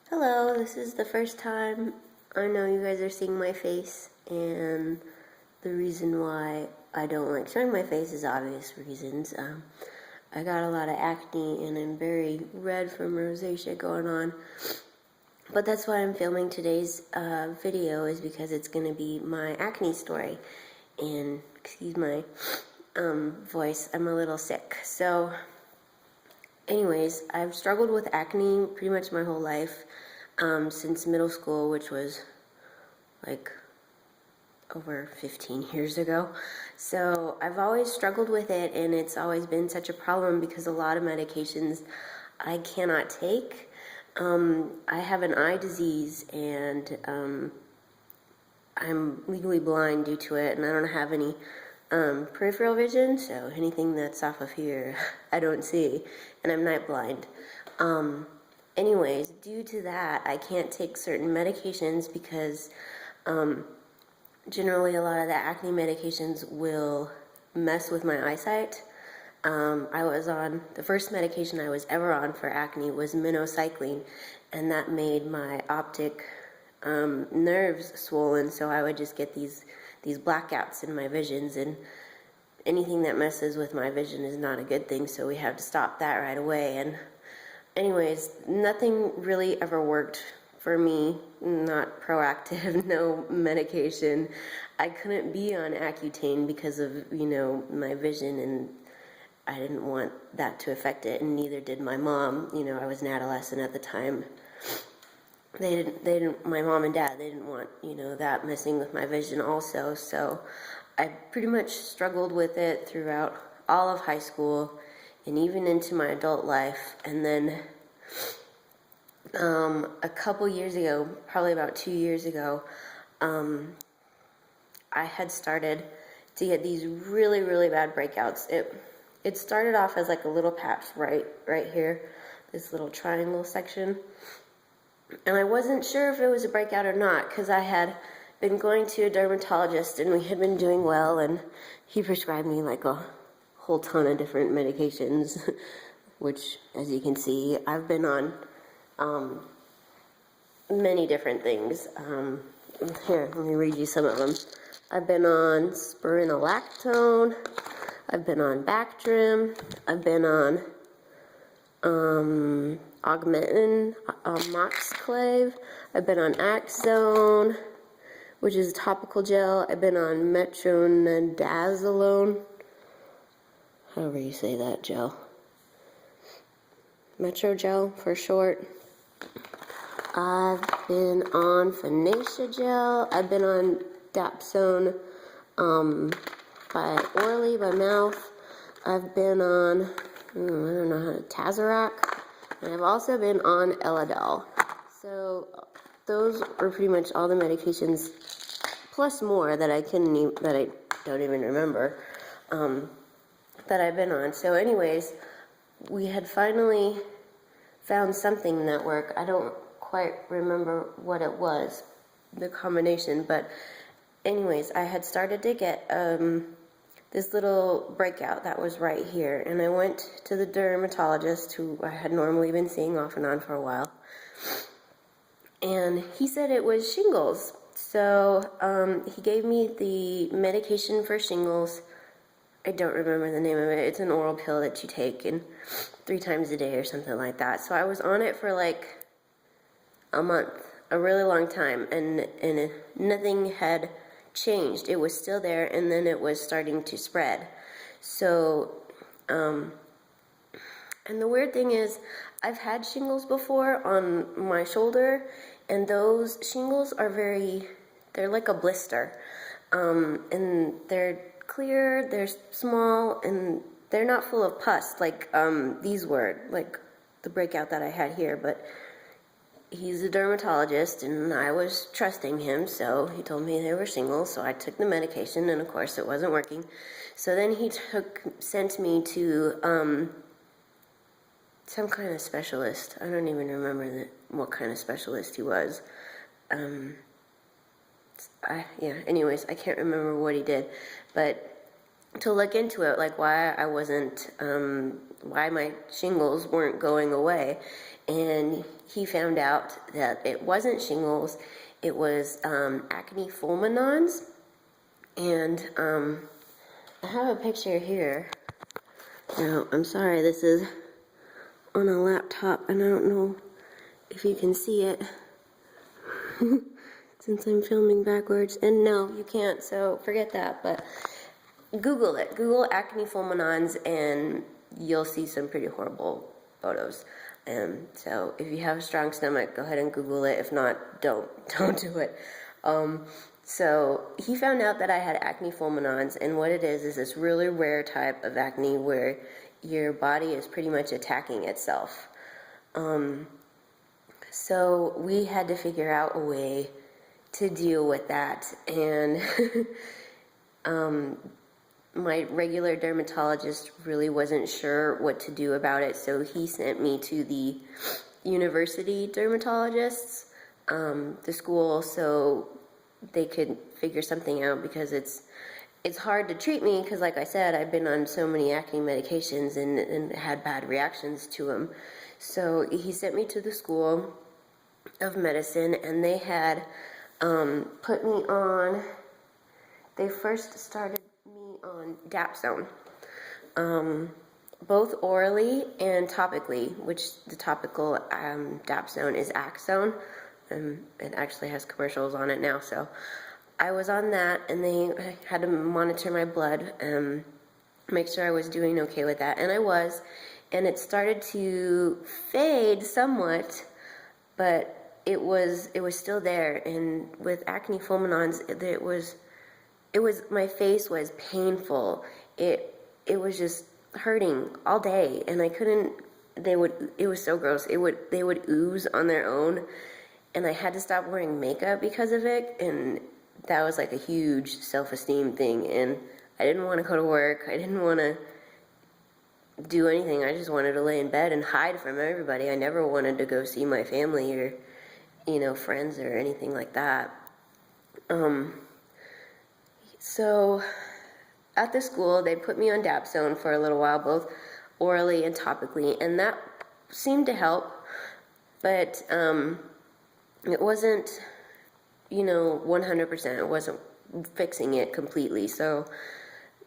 Hello, this is the first time I know you guys are seeing my face, and the reason why I don't like showing my face is obvious reasons. I got a lot of acne and I'm very red from rosacea going on, but that's why I'm filming today's video, is because it's going to be my acne story. And excuse my voice, I'm a little sick. So anyways, I've struggled with acne pretty much my whole life, since middle school, which was like over 15 years ago. So I've always struggled with it, and it's always been such a problem because a lot of medications I cannot take. I have an eye disease, and I'm legally blind due to it, and I don't have any peripheral vision, so anything that's off of here I don't see, and I'm night blind. Anyways, due to that, I can't take certain medications because generally a lot of the acne medications will mess with my eyesight. The first medication I was ever on for acne was minocycline, and that made my optic nerves swollen, so I would just get these blackouts in my visions, and anything that messes with my vision is not a good thing, so we have to stop that right away. And anyways, nothing really ever worked for me, not proactive, no medication. I couldn't be on Accutane because of, my vision, and I didn't want that to affect it, and neither did my mom. I was an adolescent at the time. My mom and dad, they didn't want, that messing with my vision also. So I pretty much struggled with it throughout all of high school and even into my adult life. And then a couple years ago, probably about 2 years ago, I had started to get these really, really bad breakouts. It started off as like a little patch right here, this little triangle section. And I wasn't sure if it was a breakout or not, because I had been going to a dermatologist and we had been doing well, and he prescribed me like a whole ton of different medications, which, as you can see, I've been on many different things. Here, let me read you some of them. I've been on spironolactone, I've been on Bactrim, I've been on Augmentin, Moxclave, I've been on Axone, which is a topical gel. I've been on metronidazolone, however you say that gel, Metrogel for short. I've been on Finacea gel. I've been on Dapsone orally by mouth. I've been on, I don't know how to, Tazorac, and I've also been on Eladol. So those are pretty much all the medications, plus more that I don't even remember, that I've been on. So anyways, we had finally found something that worked. I don't quite remember what it was, the combination, but anyways, I had started to get this little breakout that was right here, and I went to the dermatologist who I had normally been seeing off and on for a while, and he said it was shingles. So he gave me the medication for shingles. I don't remember the name of it. It's an oral pill that you take 3 times a day or something like that. So I was on it for like a month, a really long time, and nothing had changed. It was still there, and then it was starting to spread. So and the weird thing is, I've had shingles before on my shoulder, and those shingles are they're like a blister, and they're clear, they're small, and they're not full of pus like these were, like the breakout that I had here. But he's a dermatologist, and I was trusting him, so he told me they were shingles, so I took the medication, and of course it wasn't working. So then he sent me to some kind of specialist. I don't even remember what kind of specialist he was. Anyways, I can't remember what he did, but to look into it, like why my shingles weren't going away. and he found out that it wasn't shingles, it was acne fulminans. And I have a picture here. Now, I'm sorry, this is on a laptop, and I don't know if you can see it since I'm filming backwards. And no, you can't, so forget that. But Google it. Google acne fulminans, and you'll see some pretty horrible photos. So if you have a strong stomach, go ahead and Google it. If not, don't do it. So he found out that I had acne fulminans, and what it is this really rare type of acne where your body is pretty much attacking itself. So we had to figure out a way to deal with that, and my regular dermatologist really wasn't sure what to do about it, so he sent me to the university dermatologists, the school, so they could figure something out, because it's hard to treat me, because like I said, I've been on so many acne medications and had bad reactions to them. So he sent me to the school of medicine, and they had put me on, they first started me on Dapsone, both orally and topically, which the topical Dapsone is Axone. It actually has commercials on it now, so I was on that, and they had to monitor my blood and make sure I was doing okay with that, and I was, and it started to fade somewhat, but it was still there. And with acne fulminans, it was my face was painful. It was just hurting all day, and I couldn't. It was so gross. They would ooze on their own, and I had to stop wearing makeup because of it, and that was like a huge self-esteem thing, and I didn't want to go to work. I didn't want to do anything. I just wanted to lay in bed and hide from everybody. I never wanted to go see my family or, friends or anything like that. So at the school, they put me on Dapsone for a little while, both orally and topically, and that seemed to help, but it wasn't, 100%. It wasn't fixing it completely. So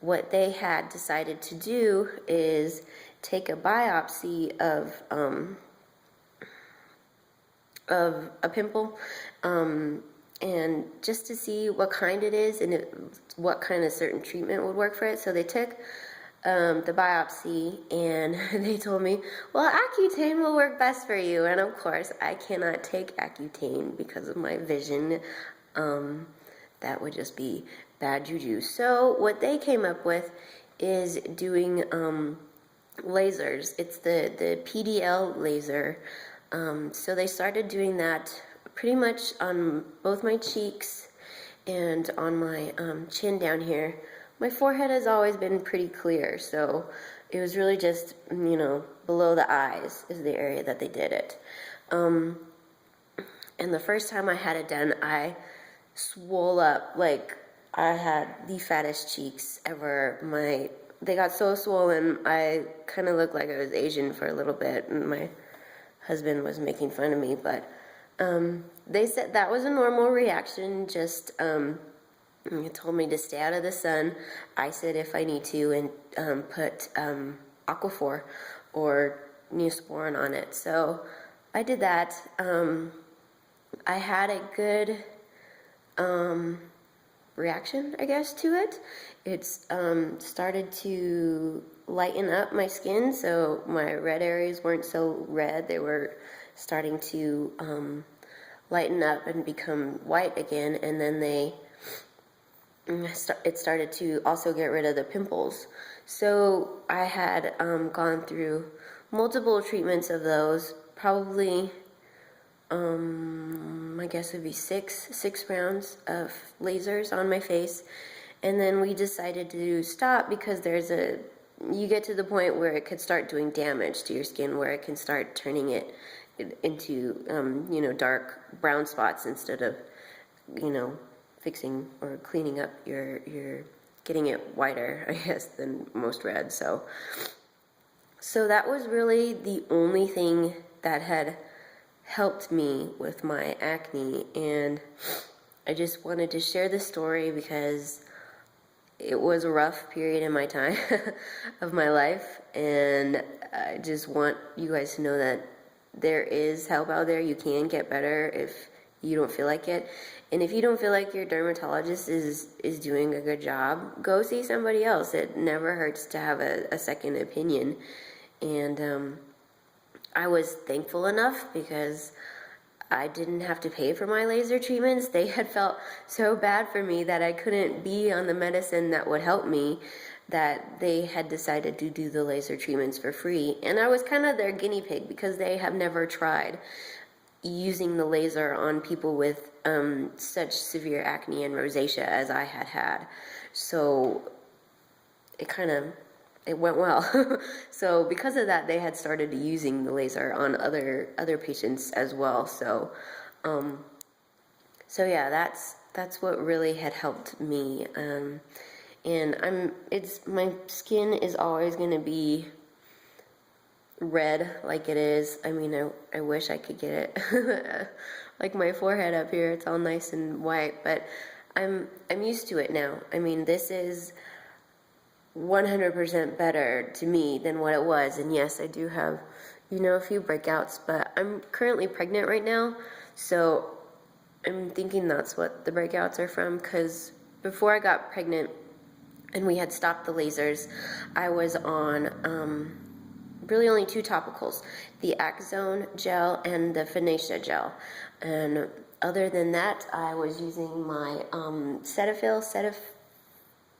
what they had decided to do is take a biopsy of a pimple, and just to see what kind it is and what kind of certain treatment would work for it. So they took the biopsy, and they told me, well, Accutane will work best for you. And of course, I cannot take Accutane because of my vision. That would just be bad juju. So what they came up with is doing lasers. It's the PDL laser. So they started doing that pretty much on both my cheeks and on my chin down here. My forehead has always been pretty clear, so it was really just, below the eyes is the area that they did it. And the first time I had it done, I swole up, like I had the fattest cheeks ever. They got so swollen, I kind of looked like I was Asian for a little bit, and my husband was making fun of me, but they said that was a normal reaction, just he told me to stay out of the sun, ice it if I need to, and put Aquaphor or Neosporin on it. So I did that. I had a good reaction, I guess, to it. It's started to lighten up my skin, so my red areas weren't so red. They were starting to lighten up and become white again, and then it started to also get rid of the pimples. So I had gone through multiple treatments of those, probably I guess it'd be six rounds of lasers on my face, and then we decided to stop because you get to the point where it could start doing damage to your skin, where it can start turning it into dark brown spots instead of fixing or cleaning up your getting it whiter, I guess, than most red. So that was really the only thing that had helped me with my acne, and I just wanted to share this story because it was a rough period in my time of my life, and I just want you guys to know that there is help out there. You can get better if you don't feel like it. And if you don't feel like your dermatologist is doing a good job, go see somebody else. It never hurts to have a second opinion. And I was thankful enough because I didn't have to pay for my laser treatments. They had felt so bad for me that I couldn't be on the medicine that would help me, that they had decided to do the laser treatments for free. And I was kind of their guinea pig because they have never tried using the laser on people with such severe acne and rosacea as I had had. So it went well. So because of that, they had started using the laser on other patients as well. So yeah, that's what really had helped me. And my skin is always going to be red like it is. I mean, I wish I could get it like my forehead up here. It's all nice and white, but I'm used to it now. I mean, this is 100% better to me than what it was. And yes, I do have, a few breakouts, but I'm currently pregnant right now, so I'm thinking that's what the breakouts are from, because before I got pregnant and we had stopped the lasers, I was on really only 2 topicals, the Acne gel and the Finacea gel. And other than that, I was using my Cetaphil,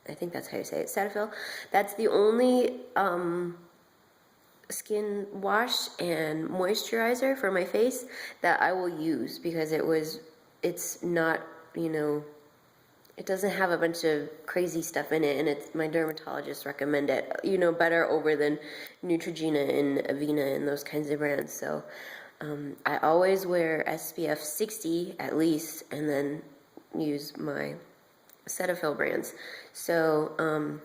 I think that's how you say it, Cetaphil. That's the only skin wash and moisturizer for my face that I will use, because it's not, it doesn't have a bunch of crazy stuff in it, and my dermatologist recommend it, better over than Neutrogena and Avena and those kinds of brands. So I always wear SPF 60 at least, and then use my Cetaphil brands. So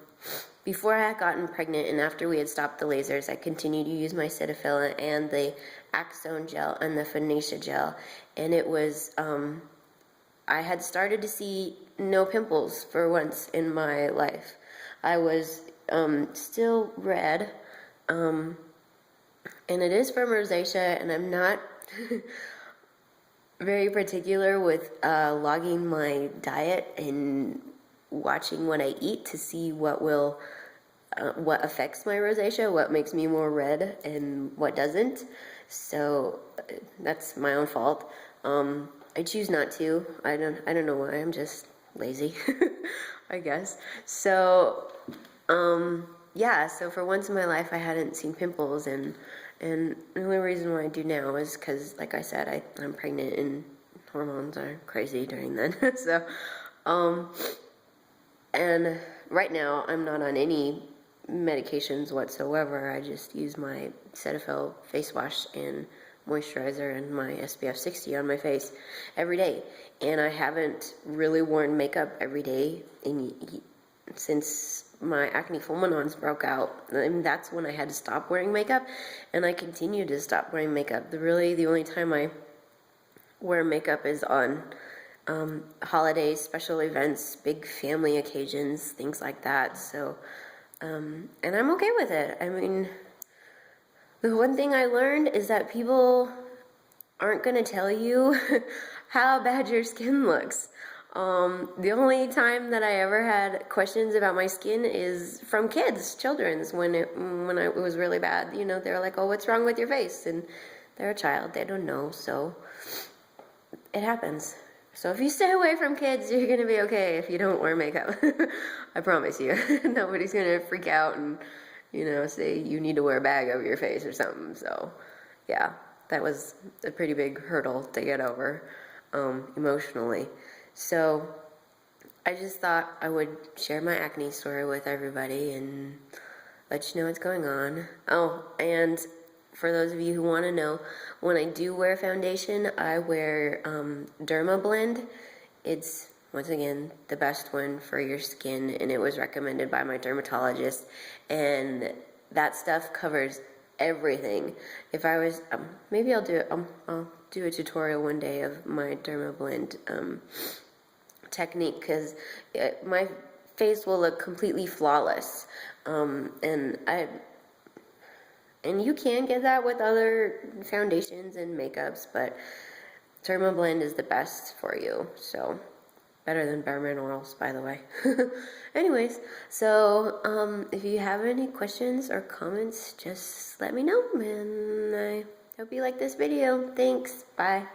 before I had gotten pregnant and after we had stopped the lasers, I continued to use my Cetaphil and the Acne gel and the Finacea gel, and it was I had started to see no pimples for once in my life. I was still red, and it is from rosacea, and I'm not very particular with logging my diet and watching what I eat to see what affects my rosacea, what makes me more red and what doesn't. So that's my own fault. I choose not to. I don't know why. I'm just lazy, I guess. So yeah. So for once in my life, I hadn't seen pimples, and the only reason why I do now is because, like I said, I'm pregnant and hormones are crazy during then. So and right now I'm not on any medications whatsoever. I just use my Cetaphil face wash and moisturizer and my SPF 60 on my face every day, and I haven't really worn makeup every day since my acne fulminans broke out. I mean, that's when I had to stop wearing makeup, and I continue to stop wearing makeup. The only time I wear makeup is on holidays, special events, big family occasions, things like that. So and I'm okay with it. I mean, the one thing I learned is that people aren't going to tell you how bad your skin looks. The only time that I ever had questions about my skin is from children's, when it was really bad. They're like, "Oh, what's wrong with your face?" And they're a child, they don't know, so it happens. So if you stay away from kids, you're going to be okay if you don't wear makeup. I promise you. Nobody's going to freak out and say you need to wear a bag over your face or something. So, yeah, that was a pretty big hurdle to get over emotionally. So, I just thought I would share my acne story with everybody and let you know what's going on. Oh, and for those of you who want to know, when I do wear foundation, I wear Derma Blend. It's, once again, the best one for your skin, and it was recommended by my dermatologist. And that stuff covers everything. If I was, maybe I'll do a tutorial one day of my Dermablend technique, because my face will look completely flawless. And you can get that with other foundations and makeups, but Dermablend is the best for you. So better than Bare Minerals, by the way. Anyways, so if you have any questions or comments, just let me know, and I hope you like this video. Thanks. Bye.